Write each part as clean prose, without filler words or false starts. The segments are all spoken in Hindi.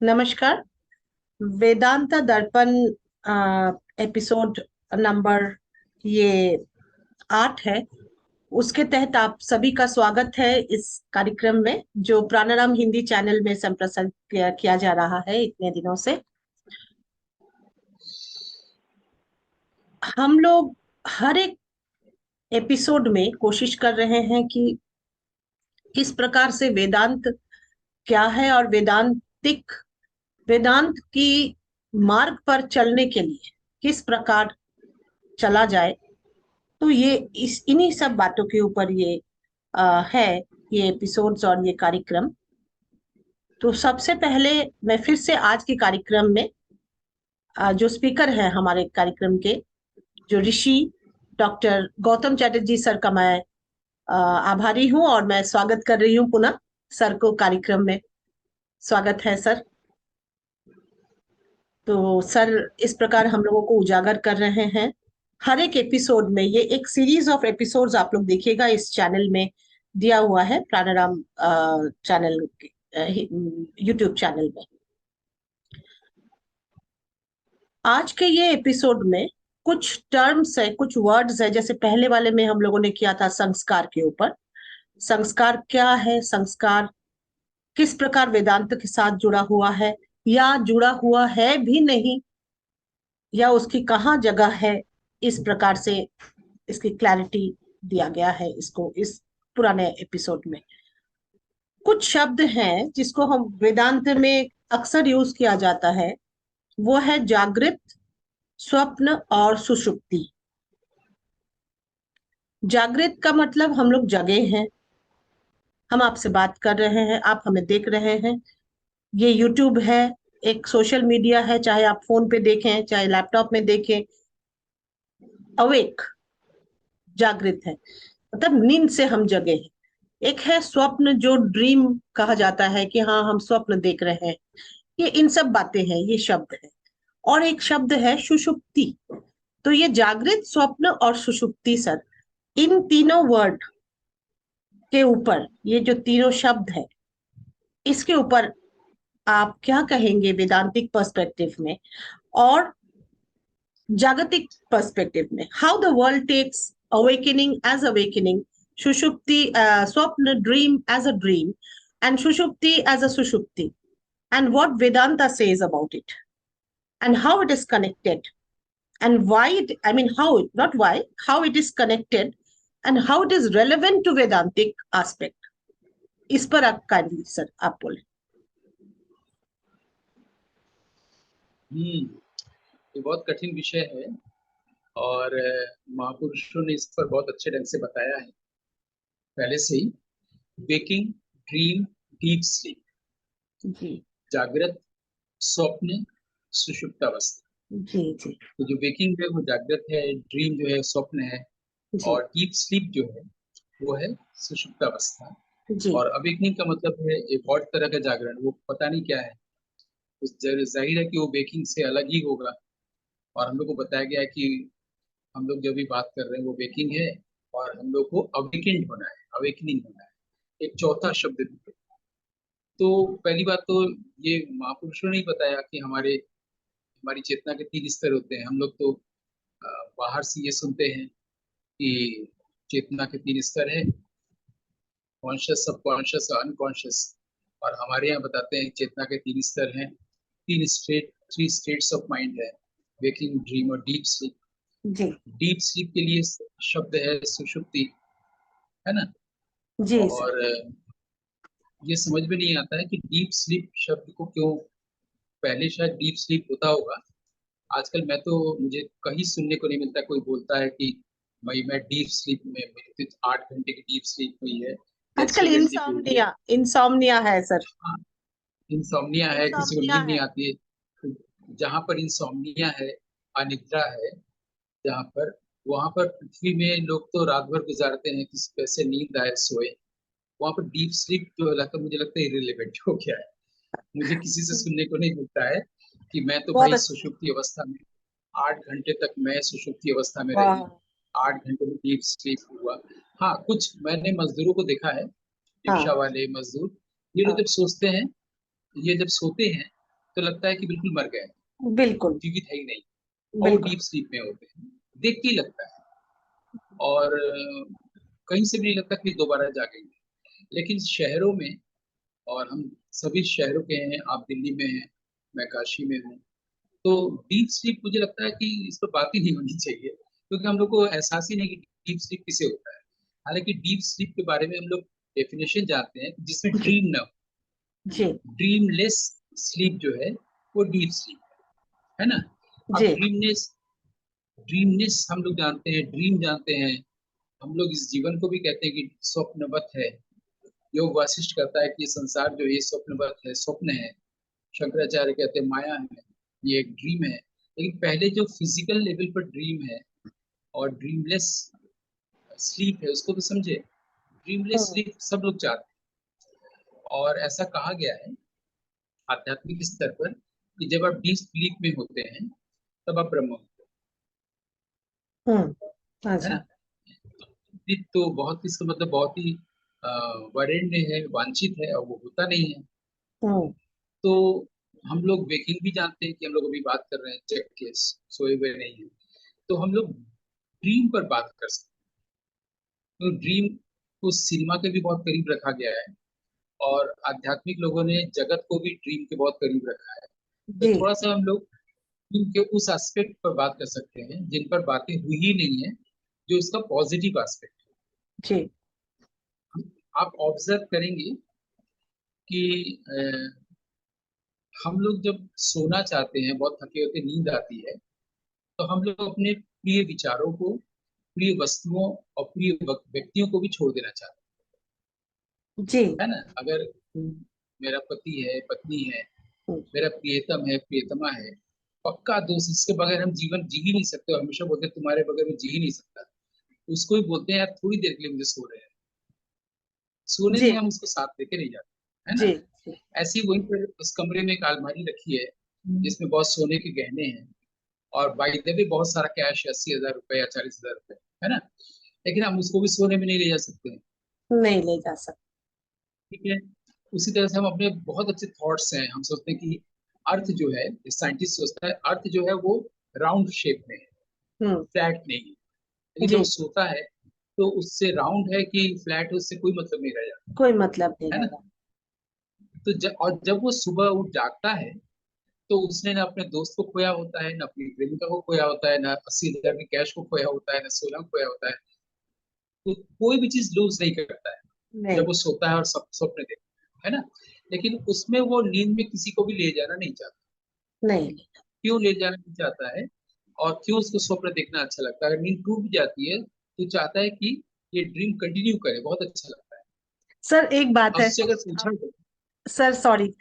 नमस्कार। वेदांता दर्पण एपिसोड नंबर ये 8 है। उसके तहत आप सभी का स्वागत है इस कार्यक्रम में जो प्राणाराम हिंदी चैनल में संप्रेषित किया जा रहा है इतने दिनों से। हम लोग हर एक एपिसोड में कोशिश कर रहे हैं कि किस प्रकार से वेदांत क्या है और वेदांत की मार्ग पर चलने के लिए किस प्रकार चला जाए। तो ये इस इन्हीं सब बातों के ऊपर ये है, ये एपिसोड्स और ये कार्यक्रम। तो सबसे पहले मैं फिर से आज के कार्यक्रम में जो स्पीकर है हमारे कार्यक्रम के, जो ऋषि डॉक्टर गौतम चैटर्जी सर का मैं आभारी हूँ और मैं स्वागत कर रही हूँ पुनः सर को कार्यक्रम में। स्वागत है सर। तो सर इस प्रकार हम लोगों को उजागर कर रहे हैं हर एक एपिसोड में। ये एक सीरीज ऑफ एपिसोड्स आप लोग देखिएगा, इस चैनल में दिया हुआ है, प्राणाराम चैनल, यूट्यूब चैनल में। आज के ये एपिसोड में कुछ टर्म्स है, कुछ वर्ड्स है, जैसे पहले वाले में हम लोगों ने किया था संस्कार के ऊपर। संस्कार क्या है, संस्कार किस प्रकार वेदांत के साथ जुड़ा हुआ है या जुड़ा हुआ है भी नहीं, या उसकी कहाँ जगह है, इस प्रकार से इसकी क्लैरिटी दिया गया है इसको इस पुराने एपिसोड में। कुछ शब्द हैं जिसको हम वेदांत में अक्सर यूज किया जाता है, वो है जागृत, स्वप्न और सुषुप्ति। जागृत का मतलब हम लोग जगे हैं, हम आपसे बात कर रहे हैं, आप हमें देख रहे हैं। ये यूट्यूब है, एक सोशल मीडिया है, चाहे आप फोन पे देखें चाहे लैपटॉप में देखें। अवेक, जागृत है, मतलब नींद से हम जगे हैं। एक है स्वप्न, जो ड्रीम कहा जाता है कि हाँ हम स्वप्न देख रहे हैं। ये इन सब बातें हैं, ये शब्द है। और एक शब्द है सुषुप्ति। तो ये जागृत, स्वप्न और सुषुप्ति सर, इन तीनों वर्ड के ऊपर ये जो तीनों शब्द है, इसके ऊपर आप क्या कहेंगे वेदांतिक पर्सपेक्टिव में और जागतिक पर्सपेक्टिव में? How the world takes awakening as awakening, sushupti, swapna, dream as a dream, and Shushupti as a Sushupti, and what Vedanta says about it, and how it is connected, and why it, I mean, how, not why, how it is connected, and how it is relevant to Vedantic aspect. इस पर आप काइंडली सर आप बोले। ये बहुत कठिन विषय है और महापुरुषों ने इस पर बहुत अच्छे ढंग से बताया है पहले से ही। वेकिंग, ड्रीम, डीप स्लीप, जी जागृत, स्वप्न, सुषुप्तावस्था। जी जी तो जो वेकिंग है वो जागृत है, ड्रीम जो है स्वप्न है, जी और डीप स्लीप जो है वो है सुषुप्तावस्था। जी और अवेकनिंग का मतलब है एक और तरह का जागरण, वो पता नहीं क्या है। उस जाहिर है कि वो वेकिंग से अलग ही होगा। और हम लोग को बताया गया है कि हम लोग जो भी बात कर रहे हैं वो वेकिंग है, और हम लोग को अवेकेंड होना है, अवेकनिंग होना है। एक चौथा शब्द भी है। तो पहली बात तो ये महापुरुषों ने ही बताया कि हमारी चेतना के तीन स्तर होते हैं। हम लोग तो बाहर से ये सुनते हैं कि चेतना के तीन स्तर है, कॉन्शियस, सब कॉन्शियस और अनकॉन्शियस। और हमारे यहाँ बताते हैं चेतना के तीन स्तर हैं, थ्री स्टेट्स ऑफ माइंड है, वेकिंग, ड्रीम और डीप स्लीप। जी डीप स्लीप के लिए शब्द है सुषुप्ति, है ना। जी सर। और ये समझ में नहीं आता है कि डीप स्लीप शब्द को क्यों, पहले शायद डीप स्लीप होता होगा। आजकल मुझे कहीं सुनने को नहीं मिलता कोई बोलता है कि भाई मैं डीप स्लीप में, मेरी तो 8 घंटे की डीप स्लीप हुई है या आजकल 6 घंटे की हुई है। इंसोम्निया, इंसोम्निया है सर। हाँ, इंसोम्निया है, किसी को इंसोम्निया नींद नहीं है। आती है। तो जहाँ पर इंसोम्निया है, अनिद्रा है, जहाँ पर, वहां पर पृथ्वी में लोग तो रात भर गुजारते हैं कि कैसे नींद आए, सोए। वहां पर डीप स्लीप जो लगता मुझे लगता है इररिलेवेंट हो गया है। मुझे किसी से सुनने को नहीं मिलता है कि मैं तो बहुत भाई अच्छा। सुषुप्ति अवस्था में 8 घंटे तक मैं सुषुप्ति अवस्था में रही, वाह। 8 घंटे में डीप स्लीप हुआ। हाँ, कुछ मैंने मजदूरों को देखा है, रिक्शा हाँ वाले मजदूर, ये लोग हाँ जब सोचते हैं, ये जब सोते हैं तो लगता है कि बिल्कुल मर गए, बिल्कुल। जीवित है ही नहीं। और वो बिल्कुल। डीप स्लीप में होते हैं, देख के ही लगता है। और कहीं से भी नहीं लगता कि दोबारा जागेंगे। लेकिन शहरों में, और हम सभी शहरों के हैं, आप दिल्ली में हैं, मैं काशी में हूँ, तो डीप स्लीप मुझे लगता है कि इस पर बात ही नहीं होनी चाहिए, क्योंकि हम लोग को एहसास ही नहीं कि डीप स्लीप किसे होता है। हालांकि डीप स्लीप के बारे में हम लोग डेफिनेशन जानते हैं कि जिसमें जी। ड्रीम न, जी। ड्रीमलेस स्लीप जो है वो डीप स्लीप है ना। अब जी। ड्रीमनेस, ड्रीमनेस हम लोग जानते हैं, ड्रीम जानते हैं। हम लोग इस जीवन को भी कहते हैं कि स्वप्नवत है। योग वासिष्ठ कहता है कि ये संसार जो है ये स्वप्नवत है, स्वप्न है। शंकराचार्य कहते हैं माया है, ये एक ड्रीम है। लेकिन पहले जो फिजिकल लेवल पर ड्रीम है और ड्रीमलेस स्लीप है, उसको तो समझे। ड्रीमलेस हम्म। स्लीप सब लोग चाहते हैं, और ऐसा कहा गया है आध्यात्मिक स्तर पर कि जब आप डीप स्लीप में होते हैं तब आप ब्रह्म होते हम्म। हैं, है अच्छा। ना। स्लीप तो बहुत, इसका मतलब बहुत ही वरेण्य है, वांछित है, और वो होता नहीं है। हम्म। तो हम लोग वेकिंग भी जानते हैं कि हम लोग अभी बात कर रहे हैं जग के, सोए हुए नहीं है। तो हम लोग ड्रीम पर बात कर सकते हैं। तो ड्रीम को सिनेमा के भी बहुत करीब रखा गया है, और आध्यात्मिक लोगों ने जगत को भी ड्रीम के बहुत करीब रखा है। तो जी। थोड़ा सा हम लोग ड्रीम के उस एस्पेक्ट पर बात कर सकते हैं जिन पर बातें हुई ही नहीं है, जो इसका पॉजिटिव एस्पेक्ट जी। है। आप ऑब्जर्व करेंगे कि हम लोग जब सोना चाहते हैं, बहुत थके होते, नींद आती है, तो हम लोग अपने प्रिय विचारों को, प्रिय वस्तुओं और प्रिय व्यक्तियों को भी छोड़ देना चाहते जी। हैं, है ना। अगर मेरा पति है, पत्नी है, हम्म। मेरा प्रियतम है, प्रियतमा है, पक्का दोस्त, इसके बगैर हम जीवन जी ही नहीं सकते, और हमेशा बोलते हैं तुम्हारे बगैर मैं जी ही नहीं सकता, उसको भी बोलते हैं यार थोड़ी देर के लिए मुझे सो रहे हैं। सोने जी। नहीं, हम उसको साथ लेके नहीं जाते, है ना। जी। जी। ऐसे ही वहीं पर उस कमरे में एक अलमारी रखी है जिसमें बहुत सोने के गहने हैं, और बाई द वे बहुत सारा कैश, 80,000 रुपए या 40,000 रुपए, है ना। लेकिन हम उसको भी सोने में नहीं ले जा सकते हैं। नहीं ले जा सकते। ठीक है। उसी तरह से हम अपने बहुत अच्छे थॉट्स हैं, हम सोचते हैं कि अर्थ जो है, साइंटिस्ट सोचता है अर्थ जो है वो राउंड शेप में है, हम्म। फ्लैट नहीं है। लेकिन जब जी। वो सोता है तो उससे राउंड है कि फ्लैट है उससे कोई मतलब नहीं रह जाता, कोई मतलब नहीं है ना। रहेगा। तो और जब वो सुबह उठ जागता है, तो उसने ना अपने दोस्त को खोया होता है, ना अपनी प्रेमिका को खोया होता है, ना 80,000 के कैश को खोया होता है, ना सोना को खोया होता है। तो कोई भी चीज लूज नहीं करता है जब नहीं। वो सोता है और सब स्वप्न देखता है ना। लेकिन उसमें वो नींद में किसी को भी ले जाना नहीं चाहता। नहीं। क्यों ले जाना नहीं चाहता है, और क्यों उसको स्वप्न देखना अच्छा लगता है? अगर नींद टूट भी जाती है तो चाहता है कि ये ड्रीम कंटिन्यू करे, बहुत अच्छा लगता है। सर एक बात अब है। उससे अगर पूछा तो, सर सॉरी।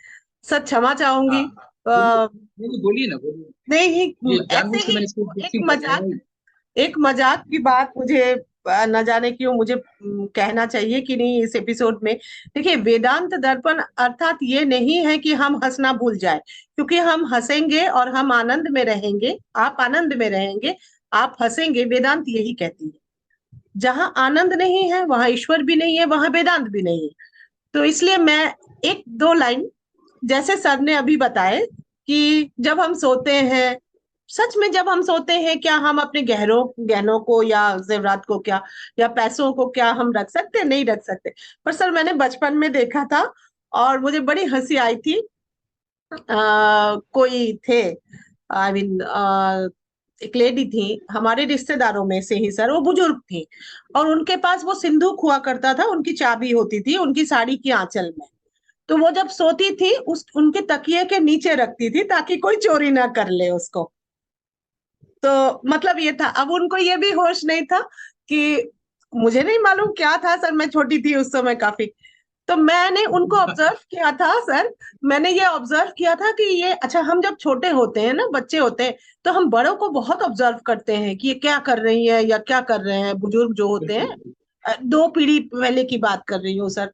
सर क्षमा हाँ चाहूंगी। हाँ, बोलिए, आ, नहीं बोलिए ना, बोलिए। नहीं, ये ऐसे जानबूझ के ही मैंने इसको वो एक इंटरेस्टिंग बनाया मजाक, है। एक मजाक की बात मुझे न जाने क्यों मुझे कहना चाहिए कि नहीं इस एपिसोड में। देखिए, वेदांत दर्पण अर्थात ये नहीं है कि हम हंसना भूल जाए, क्योंकि हम हंसेंगे और हम आनंद में रहेंगे, आप आनंद में रहेंगे, आप हंसेंगे, वेदांत यही कहती है। जहां आनंद नहीं है वहां ईश्वर भी नहीं है, वहां वेदांत भी नहीं है। तो इसलिए मैं एक दो लाइन, जैसे सर ने अभी बताए कि जब हम सोते हैं, सच में जब हम सोते हैं, क्या हम अपने गहरों गहनों को या जेवरात को क्या, या पैसों को क्या हम रख सकते? नहीं रख सकते। पर सर मैंने बचपन में देखा था और मुझे बड़ी हंसी आई थी। कोई थे, आई मीन एक लेडी थी हमारे रिश्तेदारों में से ही सर, वो बुजुर्ग थी, और उनके पास वो सिंदूक हुआ करता था, उनकी चाबी होती थी उनकी साड़ी की आंचल में। तो वो जब सोती थी उस उनके तकिए के नीचे रखती थी ताकि कोई चोरी ना कर ले उसको। तो मतलब ये था, अब उनको ये भी होश नहीं था कि, मुझे नहीं मालूम क्या था सर, मैं छोटी थी उस समय काफी। तो मैंने उनको ऑब्जर्व किया था सर, मैंने ये ऑब्जर्व किया था कि ये, अच्छा हम जब छोटे होते हैं ना, बच्चे होते हैं, तो हम बड़ों को बहुत ऑब्जर्व करते हैं कि ये क्या कर रही है या क्या कर रहे हैं, बुजुर्ग जो होते बिल्कुल हैं। बिल्कुल। 2 पीढ़ी पहले की बात कर रही हूँ सर।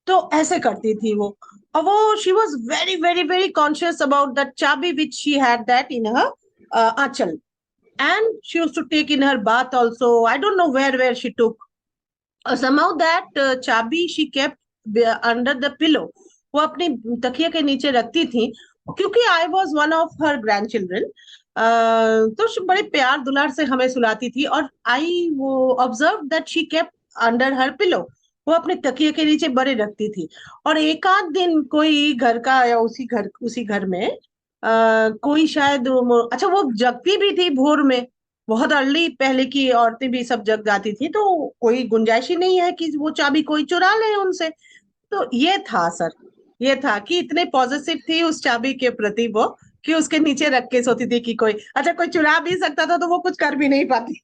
तो ऐसे करती थी वो, और वो she was very very very conscious about that चाबी which she had that in her आंचल, and she used to take in her bath also. I don't know where she took. Somehow that चाबी she kept under the pillow. वो अपनी तकिया के नीचे रखती थी, क्योंकि I was one of her grand children, तो बड़े प्यार दुलार से हमें सुलाती थी। और आई वो observe that she kept under her pillow, वो अपने तकिए के नीचे बड़े रखती थी। और एक आध दिन कोई घर का, या उसी घर में कोई शायद अच्छा वो जगती भी थी भोर में, बहुत अर्ली, पहले की औरतें भी सब जग जाती थी, तो कोई गुंजाइश ही नहीं है कि वो चाबी कोई चुरा ले उनसे। तो ये था सर, ये था कि इतने पॉजिटिव थी उस चाबी के प्रति वो, कि उसके नीचे रख के सोती थी कि कोई अच्छा कोई चुरा भी सकता था तो वो कुछ कर भी नहीं पाती,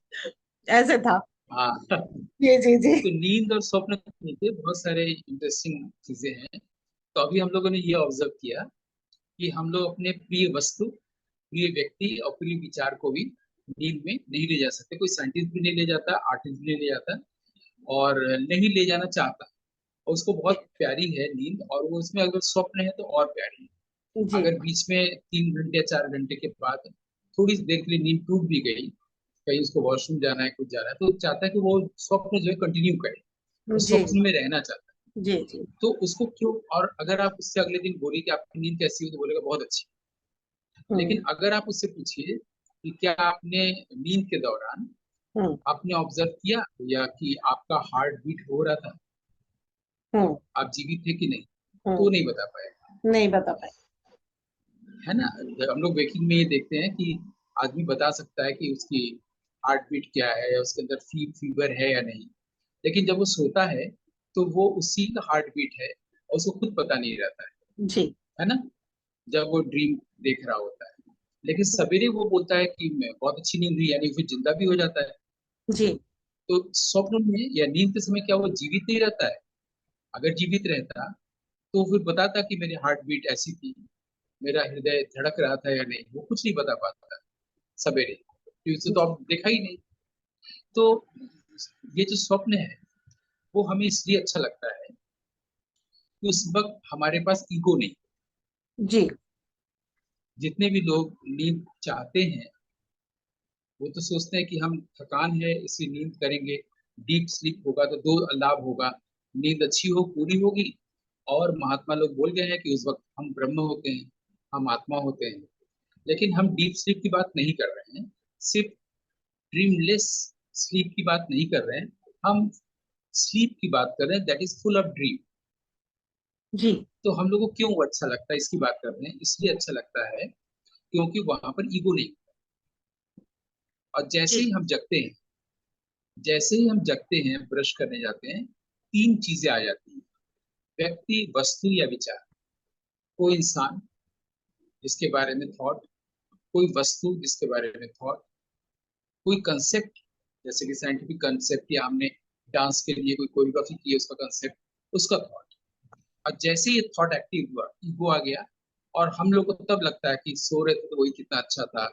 ऐसे था। हाँ। जी जी जी। तो नींद और स्वप्न के नीचे बहुत सारे इंटरेस्टिंग चीजें हैं। तो अभी हम लोगों ने ये ऑब्जर्व किया कि हम लोग अपने प्रिय वस्तु, प्रिय व्यक्ति और प्रिय विचार को भी नींद में नहीं ले जा सकते। कोई साइंटिस्ट भी नहीं ले जाता, आर्टिस्ट भी नहीं ले जाता, और नहीं ले जाना चाहता। और उसको बहुत प्यारी है नींद, और वो उसमें अगर स्वप्न है तो और प्यारी है। जी अगर बीच में 3 घंटे या 4 घंटे के बाद थोड़ी सी देर के लिए नींद टूट भी गई, कहीं उसको वॉशरूम जाना है, कुछ जाना है, तो चाहता है कि वो स्वप्न जो है कंटिन्यू करे, वो जी स्वप्न में रहना चाहता है। जी जी। तो उसको क्यों, और अगर आप उससे अगले दिन बोलिए कि आपकी नींद कैसी हुई, तो बोलेगा बहुत अच्छी। हम्म लेकिन अगर आप उससे पूछिए कि क्या आपने नींद के दौरान हम्म आपने ऑब्जर्व किया या कि आपका हार्ट बीट हो रहा था, हम्म आप जीवित थे कि नहीं, तो वो हम्म। नहीं बता पाएगा। नहीं बता पाए। है ना। हम लोग वेकिंग में ये देखते हैं कि आदमी बता सकता है कि उसकी हार्ट बीट क्या है, या उसके अंदर फीवर है या नहीं। लेकिन जब वो सोता है तो वो उसी का हार्ट बीट है, और उसको खुद पता नहीं रहता जी है ना। जब वो ड्रीम देख रहा होता है, लेकिन सवेरे वो बोलता है कि मैं बहुत अच्छी नींद हुई, यानी फिर जिंदा भी हो जाता है। जी तो स्वप्न में या नींद के समय क्या वो जीवित नहीं रहता है? अगर जीवित रहता तो फिर बताता कि मेरी हार्ट बीट ऐसी थी, मेरा हृदय धड़क रहा था या नहीं, वो कुछ नहीं बता पाता सवेरे, क्योंकि उसे तो जी आप देखा ही नहीं। तो ये जो स्वप्न है वो हमें इसलिए अच्छा लगता है कि उस वक्त हमारे पास ईगो नहीं। जी जितने भी लोग नींद चाहते हैं, वो तो सोचते हैं कि हम थकान है इसलिए नींद करेंगे, डीप स्लीप होगा तो दो लाभ होगा, नींद अच्छी हो, पूरी होगी, और महात्मा लोग बोल गए हैं कि उस वक्त हम ब्रह्म होते हैं, हम आत्मा होते हैं। लेकिन हम डीप स्लीप की बात नहीं कर रहे हैं, सिर्फ ड्रीमलेस स्लीप की बात नहीं कर रहे हैं, हम स्लीप की बात कर रहे हैं that is full of dream. जी तो हम लोग को क्यों अच्छा लगता है इसकी बात कर रहे हैं, इसलिए अच्छा लगता है क्योंकि वहां पर ईगो नहीं। और जैसे जी ही हम जगते हैं, जैसे ही हम जगते हैं, ब्रश करने जाते हैं, तीन चीजें आ जाती हैं: व्यक्ति, वस्तु या विचार। कोई इंसान जिसके बारे में थॉट, कोई वस्तु जिसके बारे में थॉट, कोई कंसेप्ट, जैसे कि साइंटिफिक कंसेप्ट, या हमने डांस के लिए कोई कोरियोग्राफी की है उसका कंसेप्ट, उसका थॉट। और जैसे ये थॉट एक्टिव हुआ, ईगो आ गया, और हम लोग को तब लगता है कि सो रहे थे तो वही कितना अच्छा था,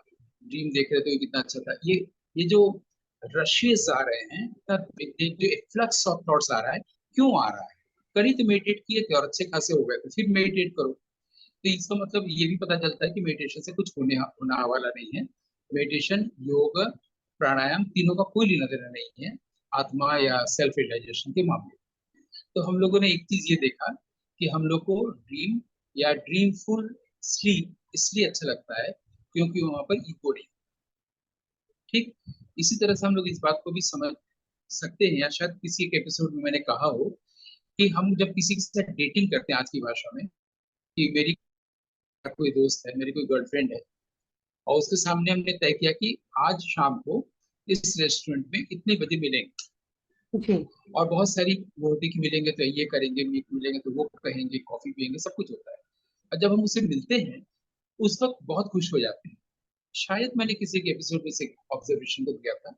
ड्रीम देख रहे थे वही कितना अच्छा था। ये जो रशेस आ रहे हैं, जो फ्लक्स ऑफ थॉट्स आ रहा है, क्यों आ रहा है? कल ही तो मेडिटेट किए थे और अच्छे खासे हो गए थे, फिर मेडिटेट करो। तो इसका मतलब ये भी पता चलता है कि मेडिटेशन से कुछ होने वाला नहीं है। मेडिटेशन, योग, प्राणायाम, तीनों का कोई लेना देना नहीं है आत्मा या सेल्फ रियलाइजेशन के मामले में। तो हम लोगों ने एक चीज ये देखा कि हम लोग को ड्रीम या ड्रीमफुल स्लीप इसलिए अच्छा लगता है क्योंकि वहां पर ईगो नहीं। ठीक इसी तरह से हम लोग इस बात को भी समझ सकते हैं, या शायद किसी एक एपिसोड में मैंने कहा हो कि हम जब किसी के साथ डेटिंग करते हैं आज की भाषा में, कि मेरी कोई दोस्त है, मेरी कोई गर्लफ्रेंड है, और उसके सामने हमने तय किया कि आज शाम को इस रेस्टोरेंट में इतने बजे मिलेंगे, जी और बहुत सारी वो होती कि मिलेंगे तो ये करेंगे, मीट मिलेंगे तो वो कहेंगे, कॉफी पियेंगे, सब कुछ होता है। और जब हम उसे मिलते हैं उस वक्त बहुत खुश हो जाते हैं। शायद मैंने किसी के एपिसोड में से ऑब्जर्वेशन को किया था।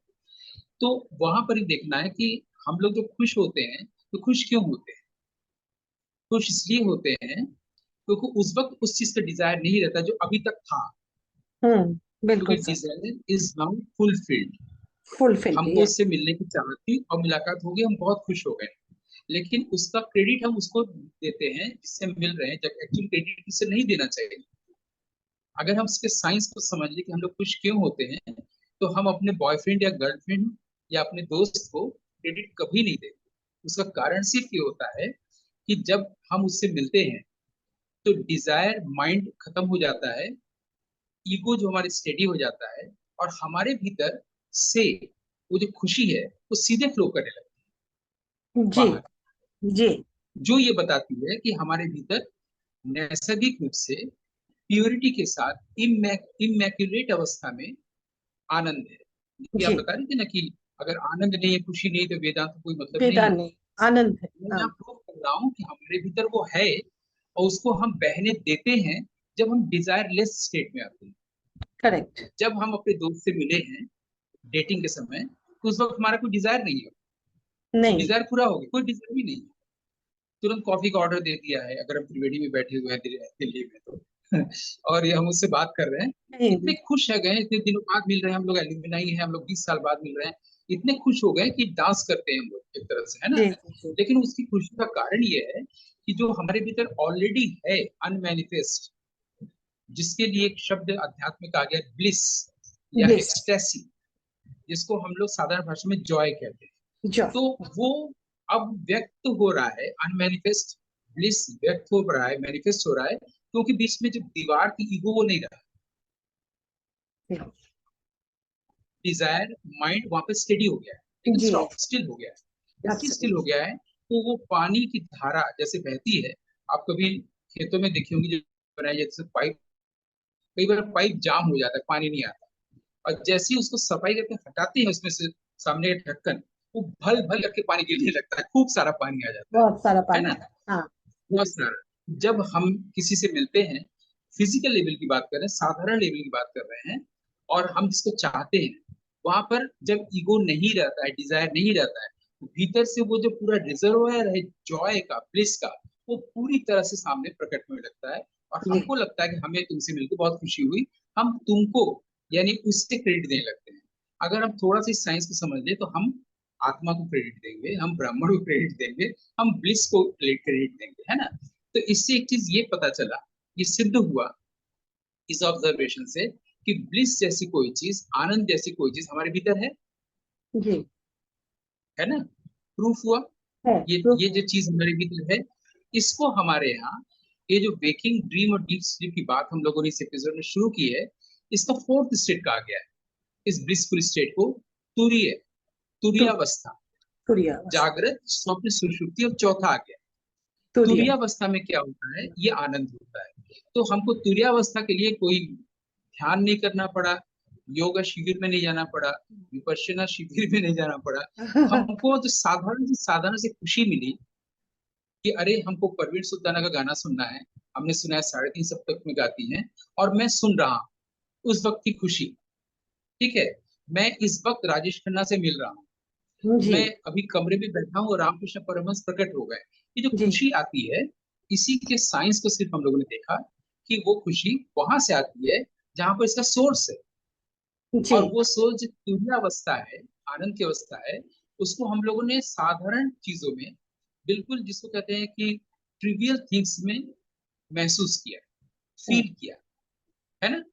तो वहां पर ही देखना है कि हम लोग जब खुश होते हैं तो खुश क्यों होते हैं? खुश इसलिए होते हैं क्योंकि उस वक्त उस चीज का डिजायर नहीं रहता जो अभी तक था, बिल्कुल क्योंकि sir. Desire is now fulfilled. Fulfilled, हमको यस। उससे मिलने की चाहत थी और मुलाकात हो गई, हम बहुत खुश हो गए। लेकिन उसका क्रेडिट हम उसको देते हैं जिससे हम मिल रहे हैं, जब एक्चुअल क्रेडिट उसे नहीं देना चाहिए। अगर हम इसके साइंस को समझ लें कि हम लोग खुश क्यों होते हैं, तो हम अपने बॉयफ्रेंड या गर्लफ्रेंड या अपने दोस्त को क्रेडिट कभी नहीं देते। उसका कारण सिर्फ ये होता है कि जब हम उससे मिलते हैं तो डिजायर माइंड खत्म हो जाता है, ईगो जो हमारे स्टेडी हो जाता है, और हमारे भीतर से वो जो खुशी है वो सीधे फ्लो करने लगती है जी बाहर, जी जो ये बताती है कि हमारे भीतर नैसर्गिक रूप से प्योरिटी के साथ इमैक्युलेट अवस्था में आनंद है। कि आप जी। बता रहे थे ना कि अगर आनंद नहीं है, खुशी नहीं, तो वेदांत का कोई मतलब नहीं बेटा है। नहीं, आनंद है। मैं हाँ। यहाँ प्रूव कर रहा हूँ कि हमारे भीतर वो है, और उसको हम बहने देते हैं जब हम डिजायरलेस स्टेट में आते हैं। करेक्ट। जब हम अपने दोस्त से मिले हैं डेटिंग के समय, तो उस वक्त हमारा कोई डिजायर नहीं है, वो नहीं डिजायर पूरा हो गया, कोई डिजायर भी नहीं है। तुरंत कॉफी का ऑर्डर दे दिया है, अगर हम त्रिवेणी में बैठे हुए हैं दिल्ली में तो और ये हम उससे बात कर रहे हैं, नहीं। इतने खुश है गए, इतने दिनों बाद मिल रहे हैं हम लोग, एल्यूमिनाई है हम लोग, 20 साल बाद मिल रहे हैं, इतने खुश हो गए कि डांस करते हैं हम लोग एक तरह से, है ना। जी जी जी। लेकिन उसकी खुशी का कारण ये है कि जो हमारे भीतर ऑलरेडी है अनमैनिफेस्ट, जिसके लिए एक शब्द अध्यात्म में कहा गया ब्लिस या यस। एक्सटेसी, जिसको हम लोग साधारण भाषा में जॉय कहते हैं, जो। तो वो अब व्यक्त हो रहा है, अनमैनिफेस्ट ब्लिस व्यक्त हो रहा है, मैनिफेस्ट हो रहा है, क्योंकि बीच में जो दीवार थी ईगो वो नहीं रहा, डिजायर माइंड वहां पे स्टेडी हो गया है, लेकिन जी। स्टॉप स्टिल हो गया है। इसलिए स्टिल हो एब्सोल्युटली। गया है, तो वो पानी की धारा जैसे बहती है, आप कभी खेतों में देखे होंगे, जो बनाई जैसे पाइप, कई बार पाइप जाम हो जाता है, पानी नहीं आता, और जैसे ही उसको सफाई करके हटाते हैं उसमें से सामने का ढक्कन, वो भल भल करके पानी गिरने लगता है, खूब सारा पानी आ जाता बहुत सारा है पानी। ना। हाँ। बहुत सारा। जब हम किसी से मिलते हैं, फिजिकल लेवल की बात कर रहे हैं, साधारण लेवल की बात कर रहे हैं, और हम जिसको चाहते हैं, वहां पर जब ईगो नहीं रहता है, डिजायर नहीं रहता है, तो भीतर से वो जो पूरा रिजर्वायर है जॉय का, ब्लिस का, वो पूरी तरह से सामने प्रकट होने लगता है, और जी हमको लगता है कि हमें तुमसे मिलकर बहुत खुशी हुई, हम तुमको यानी उससे क्रेडिट देने लगते हैं। अगर हम थोड़ा सा इस साइंस को समझ ले, तो हम आत्मा को क्रेडिट देंगे, हम ब्राह्मण को क्रेडिट देंगे, हम ब्लिस को क्रेडिट देंगे, है ना। तो इससे एक चीज ये पता चला, ये सिद्ध हुआ इस ऑब्जर्वेशन से, कि ब्लिस जैसी कोई चीज, आनंद जैसी कोई चीज हमारे भीतर जी। है ना। प्रूफ हुआ। है ये proof जो है। चीज हमारे भीतर है, इसको हमारे यहाँ, ये जो वेकिंग ड्रीम और डीप स्लीप की बात हम लोगों ने इस एपिसोड में शुरू की है, इसका फोर्थ स्टेट कहा गया है, इस ब्लिसफुल स्टेट को तुरीय, तु, तुरीयावस्था, तुरियावस्था। जागृत, स्वप्न, सुषुप्ति, और चौथा आ गया तुरिया। तुरीयावस्था में। क्या होता है, ये आनंद होता है। तो हमको तुरीयावस्था के लिए कोई ध्यान नहीं करना पड़ा, योगा शिविर में नहीं जाना पड़ा, विपश्यना शिविर में नहीं जाना पड़ा, हमको जो साधारण से खुशी मिली कि अरे हमको परवीन सुल्ताना का गाना सुनना है, हमने सुना है 3.5 सप्तक में गाती हैं, और मैं सुन रहा हूँ, उस वक्त की खुशी, ठीक है। मैं इस वक्त राजेश खन्ना से मिल रहा हूँ, जी मैं अभी कमरे में बैठा हूँ और रामकृष्ण परमहंस प्रकट हो गए, ये जो जी खुशी आती है, इसी के साइंस को सिर्फ हम लोगों ने देखा कि वो खुशी वहां से आती है जहां पर इसका सोर्स है, जी। और वो सोर्स जो तुरीय अवस्था है, आनंद की अवस्था है, उसको हम लोगों ने साधारण चीजों में, बिल्कुल जिसको कहते हैं कि ट्रिवियल थिंग्स में महसूस किया, फील किया, है ना।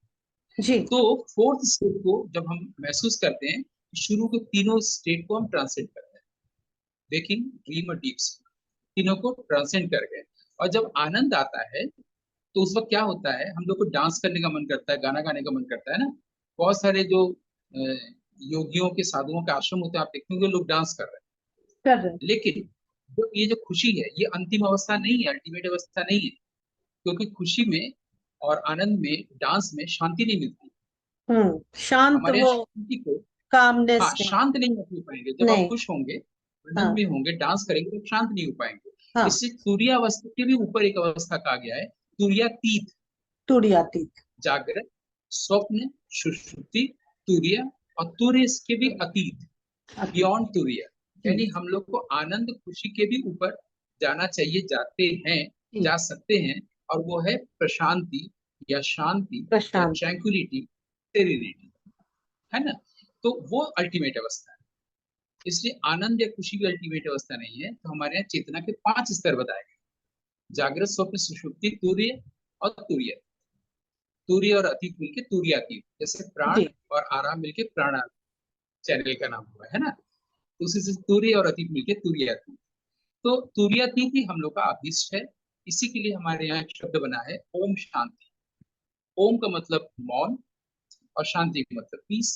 जी तो फोर्थ स्टेट को जब हम महसूस करते हैं, शुरू के तीनों स्टेट को हम ट्रांसलेट करते हैं, वेकिंग, ड्रीम और डीप स्लीप, तीनों को ट्रांसेंड कर गए। और जब आनंद आता है, तो उस वक्त क्या होता है, हम लोग को डांस करने का मन करता है, गाना गाने का मन करता है ना। बहुत सारे जो योगियों के, साधुओं के आश्रम होते हैं, आप देखेंगे लोग डांस कर रहे कर रहे हैं। लेकिन जो ये जो खुशी है, ये अंतिम अवस्था नहीं है, अल्टीमेट अवस्था नहीं है, क्योंकि खुशी में और आनंद में, डांस में शांति नहीं मिलती। शांत हमारे यहाँ वो शांति को, हाँ, कामनेस नहीं। शांत नहीं हो पाएंगे जब आप नहीं। खुश होंगे, आनंद हाँ में होंगे, डांस करेंगे, तो शांत नहीं हो पाएंगे। हाँ। इससे तुरीय अवस्था के भी ऊपर एक अवस्था कहा गया है, तुरीयातीत, तुरियातीत। जागृत, स्वप्न, सुषुप्ति, तुरीय, और तुर्य के भी अतीत, अतीत। बियॉन्ड तुरीय। जी यानी हम लोग को आनंद खुशी के भी ऊपर जाना चाहिए, जाते हैं, जी। जा सकते हैं, और वो है प्रशांति, या शांति, या प्रशांत। ट्रैंक्विलिटी, सेरेनिटी, है ना। तो वो अल्टीमेट अवस्था है। इसलिए आनंद या खुशी भी अल्टीमेट अवस्था नहीं है। तो हमारे यहाँ चेतना के 5 स्तर बताए गए, जागृत, स्वप्न, सुषुप्ति, तुर्य और तुर्य, तुर्य और अतीत मिलके तुर्यातीत, जैसे प्राण जी और आराम मिलके प्राणा, चैनल का नाम हुआ है ना। तो उसी से तुर्य और अतीत मिलके तुर्यातीत। तो तुर्यातीत ही हम लोग का अभीष्ट है, इसी के लिए हमारे यहाँ एक शब्द बना है ओम शांति। ओम का मतलब मौन और शांति का मतलब पीस।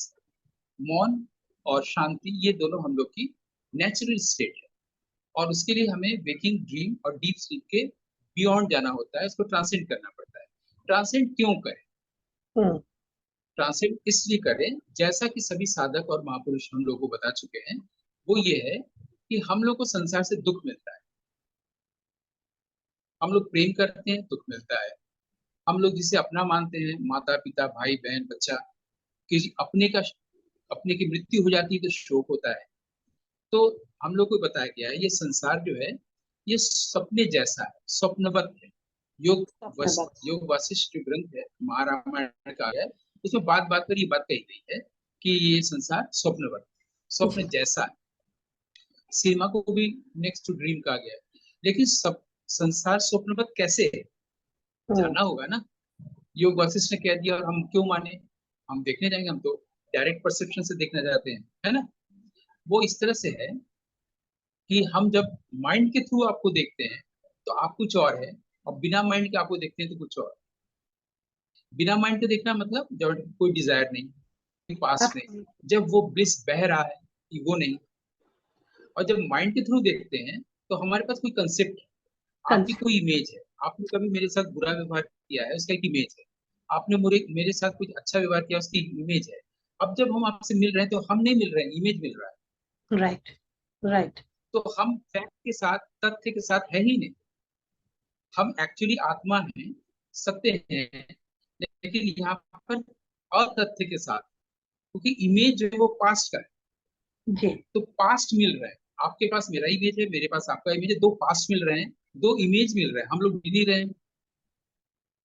मौन और शांति ये दोनों हम लोग की नेचुरल स्टेट है, और उसके लिए हमें वेकिंग, ड्रीम और डीप स्लीप के बियॉन्ड जाना होता है, उसको ट्रांसेंड करना पड़ता है। ट्रांसेंड क्यों करें? हम्म। ट्रांसेंड इसलिए करें, जैसा कि सभी साधक और महापुरुष हम लोग को बता चुके हैं, वो ये है कि हम लोग को संसार से दुख मिलता है। हम लोग प्रेम करते हैं, दुख मिलता है। हम लोग जिसे अपना मानते हैं, माता पिता भाई बहन बच्चा, किसी अपने की मृत्यु हो जाती है तो शोक होता है। तो हम लोग को बताया गया है ये संसार जो है ये सपने जैसा है, स्वप्नवत है। अपने बात। योग वासिष्ठ जो ग्रंथ है, महारामायण का है, उसमें बात बात पर ये बात कही गई है कि ये संसार स्वप्नवत, स्वप्न जी। जैसा है। सीमा को भी नेक्स्ट टू ड्रीम कहा गया है। लेकिन सब संसार स्वप्नवत कैसे है, हम्म। जानना होगा ना। योग वासिष्ठ ने कह दिया और हम क्यों माने? हम देखने जाएंगे, हम तो डायरेक्ट परसेप्शन से देखना चाहते हैं, है ना। वो इस तरह से है कि हम जब माइंड के थ्रू आपको देखते हैं तो आप कुछ और है, और बिना माइंड के आपको देखते हैं तो कुछ और। बिना माइंड के देखना मतलब जब कोई डिजायर नहीं, कोई पास्ट नहीं, आप। जब वो ब्लिस बह रहा है, ईगो नहीं। और जब माइंड के थ्रू देखते हैं तो हमारे पास कोई कंसेप्ट है, आपकी कंसेप्ट। कोई इमेज है। आपने कभी मेरे साथ बुरा व्यवहार किया है, उसका एक इमेज है। आपने मेरे साथ कुछ अच्छा व्यवहार किया, उसकी इमेज है। अब जब हम आपसे मिल रहे हैं तो हम नहीं मिल रहे हैं, इमेज मिल रहा है। राइट। राइट। तो हम फैक्ट के साथ, तथ्य के साथ है ही नहीं। हम एक्चुअली आत्मा हैं, सत्य हैं, लेकिन यहाँ पर अतथ्य के साथ, क्योंकि इमेज जो है वो पास्ट का है। जी। तो पास्ट मिल रहा है, आपके पास मेरा इमेज है, मेरे पास आपका इमेज है, दो पास्ट मिल रहे हैं, दो इमेज मिल रहे हैं, हम लोग मिल ही रहे हैं।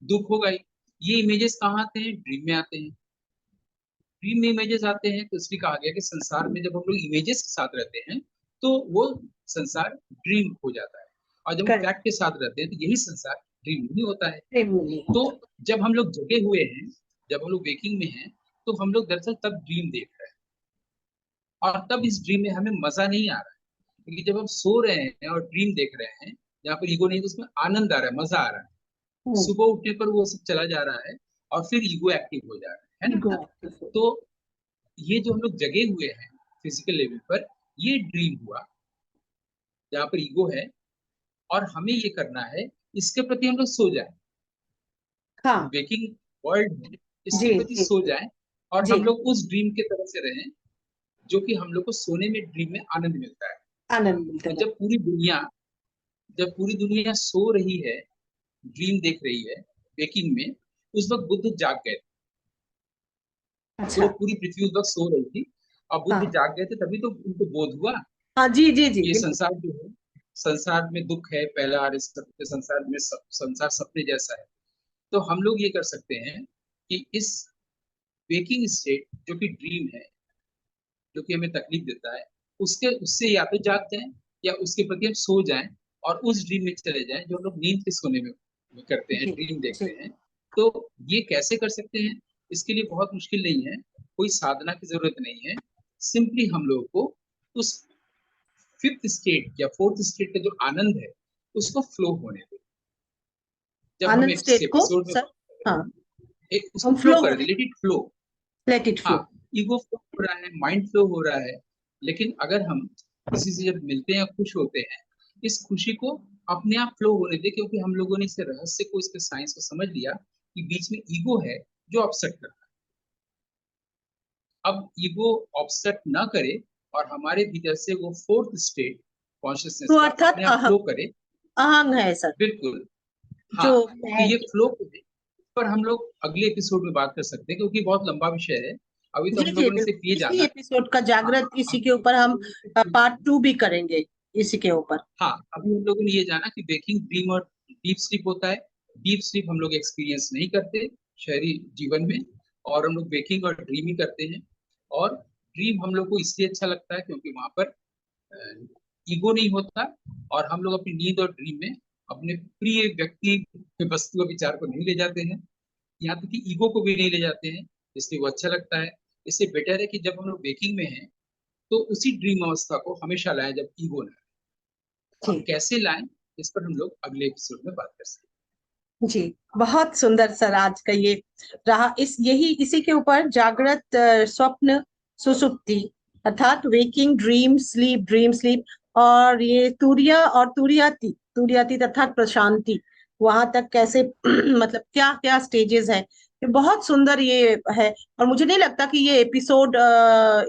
दुख होगा ही। ये इमेजेस कहाँ आते हैं? ड्रीम में आते हैं। ड्रीम में इमेजेस आते हैं तो इसलिए कहा गया कि संसार में जब हम लोग इमेजेस के साथ रहते हैं तो वो संसार ड्रीम हो जाता है। और जब हम करेक्ट। फैक्ट के साथ रहते हैं तो यही संसार ड्रीम नहीं होता है। नहीं तो होता। जब हम लोग जगे हुए हैं, जब हम लोग वेकिंग में हैं, तो हम लोग दरअसल तब ड्रीम देख रहे हैं। और तब इस ड्रीम में हमें मजा नहीं आ रहा है, क्योंकि जब हम सो रहे हैं और ड्रीम देख रहे हैं, जहाँ पर ईगो नहीं तो उसमें आनंद आ रहा है, मजा आ रहा है। हम्म। सुबह उठने पर वो सब चला जा रहा है और फिर ईगो एक्टिव हो जा रहा है ईगो ना। एक्टिव। तो ये जो हम लोग जगे हुए हैं फिजिकल लेवल पर, ये ड्रीम हुआ जहाँ पर ईगो है। और हमें ये करना है, इसके प्रति हम लोग सो जाए, जो हाँ। वेकिंग वर्ल्ड है इसके जी प्रति जी सो जी। जाए, और जी। हम लोग उस ड्रीम के तरफ से रहें जो कि हम लोग को सोने में, ड्रीम में आनंद मिलता है। आनंद मिलता तो है। जब पूरी दुनिया सो रही है, ड्रीम देख रही है, वेकिंग में, उस वक्त बुद्ध जाग गए थे। अच्छा। तो पूरी पृथ्वी उस वक्त सो रही थी और बुद्ध हाँ। जाग गए थे, तभी तो उनको बोध हुआ। हाँ जी जी जी ये बिल्कुल। संसार जो है, संसार में दुख है, पहला आर्य सत्य, संसार में संसार सपने जैसा है। तो हम लोग ये कर सकते हैं कि इस वेकिंग स्टेट जो कि ड्रीम है, जो कि हमें तकलीफ देता है, उसके उससे या तो जाग जाएं या उसके प्रति हम सो जाएं, और उस ड्रीम में चले जाएं जो हम लोग नींद के सोने में करते हैं, जी ड्रीम जी। देखते हैं। तो ये कैसे कर सकते हैं? इसके लिए बहुत मुश्किल नहीं है, कोई साधना की जरूरत नहीं है। सिंपली हम लोग को उस फिफ्थ स्टेट या फोर्थ स्टेट का जो आनंद है उसको फ्लो होने दो। जब हम आनंद एक स्टेट को एपिसोड में सर। बात कर रहे हाँ। हैं, एक उसको हम फ्लो फ्लो कर दे, होने। Let it flow. Let it हाँ, फ्लो। ईगो फ्लो हो रहा है, माइंड फ्लो हो रहा है, लेकिन अगर हम किसी से जब मिलते हैं, खुश होते हैं, इस खुशी को अपने आप फ्लो होने दे, क्योंकि हम लोगों ने इसके रहस्य को, इसके साइंस को समझ लिया कि बीच में ईगो है जो अपसेट करता है। अब ईगो अपसेट ना करे और हमारे भीतर से वो फोर्थ स्टेट तो कॉन्शियसनेस का अर्थात अपने आप फ्लो करे। अहंग है सर। बिल्कुल। हाँ, जो तो मैं। ये फ्लो पर हम लोग अगले एपिसोड में बात कर सकते हैं, क्योंकि बहुत लंबा विषय है। अभी तो जी हम जी लोगों ने सिर्फ ये बिल्कुल, इसी जाना। एपिसोड का हाँ, जागृत इसी के अभी ऊपर हम हम लोगों ने सिर्फ पार्ट 2 भी करेंगे इसी के ऊपर। हाँ, अभी हम लोगों ने ये जाना कि वेकिंग, ड्रीम और डीप स्लीप होता है। डीप स्लीप हम लोग एक्सपीरियंस नहीं करते शहरी जीवन में, और हम लोग वेकिंग और ड्रीम ही करते हैं। और ड्रीम हम लोग को इसलिए अच्छा लगता है क्योंकि वहां पर ईगो नहीं होता, और हम लोग अपनी नींद और ड्रीम में अपने प्रिय व्यक्ति, वस्तु और विचार को नहीं ले जाते हैं, यहाँ तक कि ईगो को भी नहीं ले जाते हैं, इसलिए वो अच्छा लगता है। इससे बेटर है कि जब हम लोग वेकिंग में हैं तो उसी ड्रीम अवस्था को हमेशा लाएं जब ईगो ना। अब ठीक। कैसे लाएं? इस पर हम लोग अगले एपिसोड में बात कर सकते जी, बहुत सुंदर सर आज का ये रहा। इसी के ऊपर जागृत स्वप्न सुसुप्ति, अर्थात waking dream sleep, dream sleep, और ये तुरिया और तुरियाती, तुरियाती अर्थात प्रशांति, वहां तक कैसे मतलब क्या क्या स्टेजेस है, ये बहुत सुंदर ये है। और मुझे नहीं लगता कि ये एपिसोड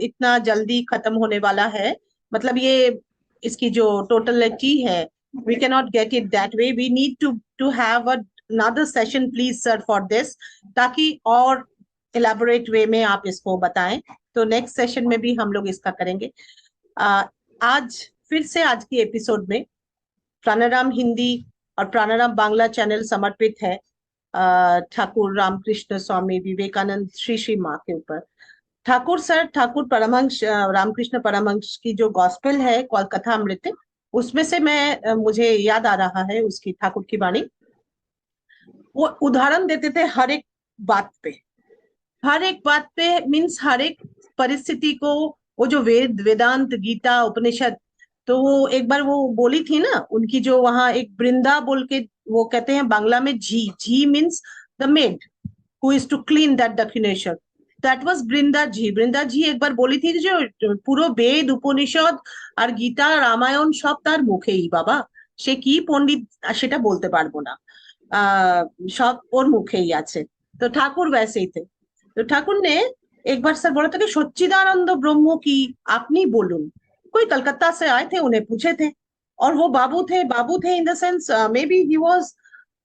इतना जल्दी खत्म होने वाला है। मतलब ये इसकी जो टोटलिटी है, we cannot get it that way. We need to have another session please sir for this, ताकि और elaborate way में आप इसको बताएं। तो नेक्स्ट सेशन में भी हम लोग इसका करेंगे। आज फिर से आज की एपिसोड में प्राणायाम हिंदी और प्राणायाम बांग्ला चैनल समर्पित है ठाकुर रामकृष्ण स्वामी विवेकानंद श्री श्री माँ के ऊपर। ठाकुर सर, ठाकुर परमहंस रामकृष्ण परमहंस की जो गॉस्पेल है कोलकाता अमृत, उसमें से मुझे याद आ रहा है उसकी ठाकुर की वाणी। वो उदाहरण देते थे हर एक बात पे, हर एक बात पे मीन्स हर एक परिस्थिति को। वो जो वेदांत गीता उपनिषद, तो वो एक बार वो बोली थी ना उनकी, जो वहां एक वृंदा बोल के वो कहते हैं बांग्ला में, झी, झी means the maid who is to clean that Dakshineswar, that was Vrinda ji. Vrinda ji एक बार बोली थी जो পুরো বেদ উপনিষদ আর গীতা রামায়ণ সব তার মুখেই বাবা, সে কি পণ্ডিত সেটা বলতে পারবো না, সব ওর মুখেই আছে। तो ठाकुर वैसे ही थे। तो ठाकुर ने एक बार सर बोला था कि सच्चिदानंद ब्रह्म की आप नहीं बोलूं। कोई कलकत्ता से आए थे, उन्हें पूछे थे, और वो बाबू थे in the sense maybe he was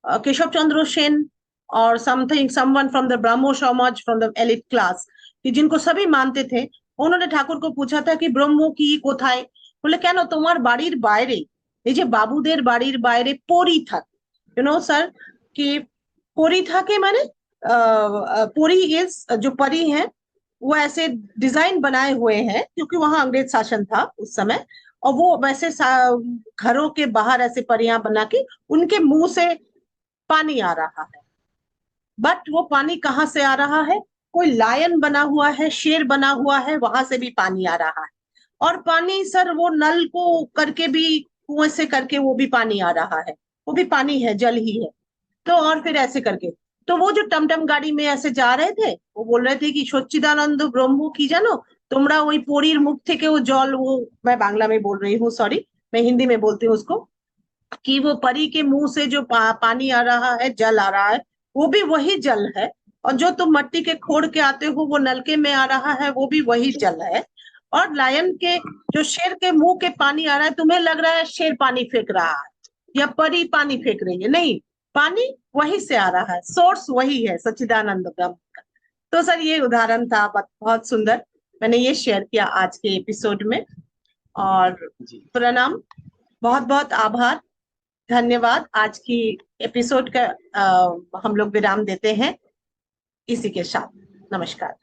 Keshab Chandra Sen or something, someone from the Brahmo Samaj, from the elite class, कि जिनको सभी मानते थे। उन्होंने ठाकुर को पूछा था कि ब्रह्म की কোথায়। बोले কেন তোমার বাড়ির বাইরে, এই যে বাবুদের বাড়ির বাইরে পরী থাকে, यू नो सर, कि परी থাকে মানে परी इज जो परी है वो ऐसे डिजाइन बनाए हुए हैं क्योंकि वहां अंग्रेज शासन था उस समय, और वो वैसे घरों के बाहर ऐसे परियां बना के उनके मुंह से पानी आ रहा है। बट वो पानी कहाँ से आ रहा है, कोई लायन बना हुआ है, शेर बना हुआ है, वहां से भी पानी आ रहा है। और पानी सर वो नल को करके भी, कुएं से करके वो भी पानी आ रहा है, वो भी पानी है, जल ही है। तो और फिर ऐसे करके, तो वो जो टमटम गाड़ी में ऐसे जा रहे थे, वो बोल रहे थे कि सच्चिदानंद ब्रह्म की जानो তোমরা ওই পরীর মুখ থেকে वो जल, वो मैं बांग्ला में बोल रही हूँ, सॉरी, मैं हिंदी में बोलती हूँ उसको, कि वो परी के मुंह से जो पानी आ रहा है, जल आ रहा है, वो भी वही जल है। और जो तुम मट्टी के खोड़ के आते हो वो नलके में आ रहा है, वो भी वही जल है। और लायन के जो शेर के मुंह के पानी आ रहा है, तुम्हें लग रहा है शेर पानी फेंक रहा है या परी पानी फेंक रही है, नहीं, पानी वहीं से आ रहा है, सोर्स वही है, सच्चिदानंद ब्रह्म का। तो सर ये उदाहरण था, बहुत सुंदर, मैंने ये शेयर किया आज के एपिसोड में। और जी। प्रणाम, बहुत बहुत आभार, धन्यवाद। आज की एपिसोड का हम लोग विराम देते हैं इसी के साथ। नमस्कार।